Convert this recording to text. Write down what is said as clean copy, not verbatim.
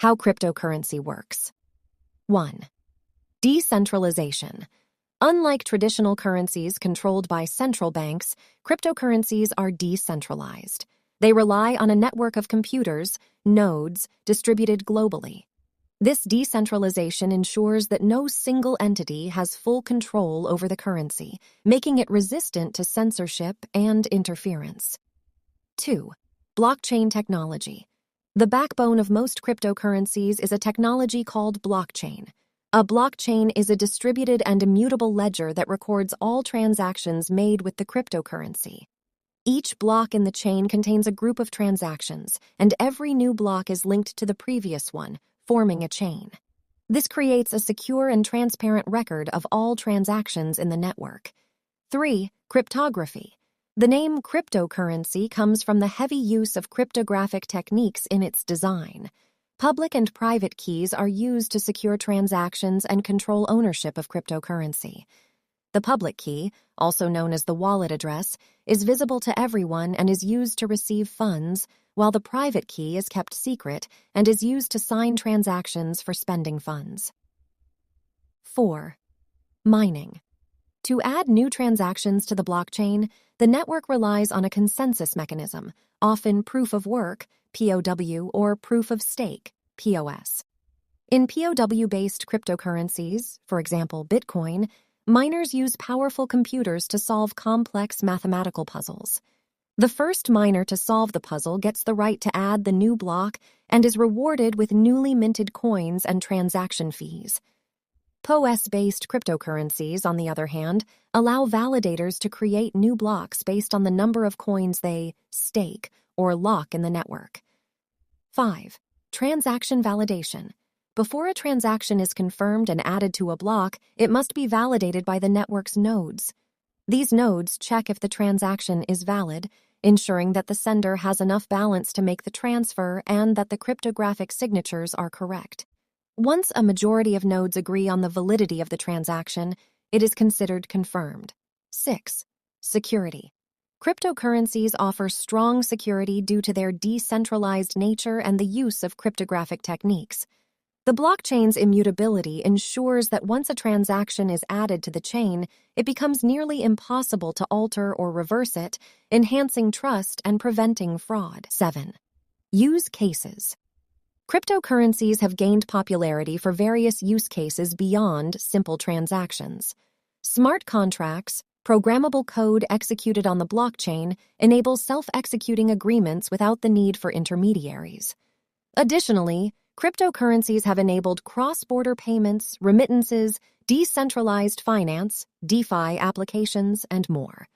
How cryptocurrency works. 1. Decentralization. Unlike traditional currencies controlled by central banks, cryptocurrencies are decentralized. They rely on a network of computers, nodes, distributed globally. This decentralization ensures that no single entity has full control over the currency, making it resistant to censorship and interference. 2. Blockchain technology. The backbone of most cryptocurrencies is a technology called blockchain. A blockchain is a distributed and immutable ledger that records all transactions made with the cryptocurrency. Each block in the chain contains a group of transactions, and every new block is linked to the previous one, forming a chain. This creates a secure and transparent record of all transactions in the network. 3. Cryptography. The name cryptocurrency comes from the heavy use of cryptographic techniques in its design. Public and private keys are used to secure transactions and control ownership of cryptocurrency. The public key, also known as the wallet address, is visible to everyone and is used to receive funds, while the private key is kept secret and is used to sign transactions for spending funds. 4. Mining. To add new transactions to the blockchain, the network relies on a consensus mechanism, often proof of work, POW, or proof of stake, POS. In POW-based cryptocurrencies, for example Bitcoin, miners use powerful computers to solve complex mathematical puzzles. The first miner to solve the puzzle gets the right to add the new block and is rewarded with newly minted coins and transaction fees. POS-based cryptocurrencies, on the other hand, allow validators to create new blocks based on the number of coins they stake or lock in the network. 5. Transaction validation. Before a transaction is confirmed and added to a block, it must be validated by the network's nodes. These nodes check if the transaction is valid, ensuring that the sender has enough balance to make the transfer and that the cryptographic signatures are correct. Once a majority of nodes agree on the validity of the transaction, it is considered confirmed. 6. Security. Cryptocurrencies offer strong security due to their decentralized nature and the use of cryptographic techniques. The blockchain's immutability ensures that once a transaction is added to the chain, it becomes nearly impossible to alter or reverse it, enhancing trust and preventing fraud. 7. Use cases. Cryptocurrencies have gained popularity for various use cases beyond simple transactions. Smart contracts, programmable code executed on the blockchain, enable self-executing agreements without the need for intermediaries. Additionally, cryptocurrencies have enabled cross-border payments, remittances, decentralized finance, DeFi applications, and more.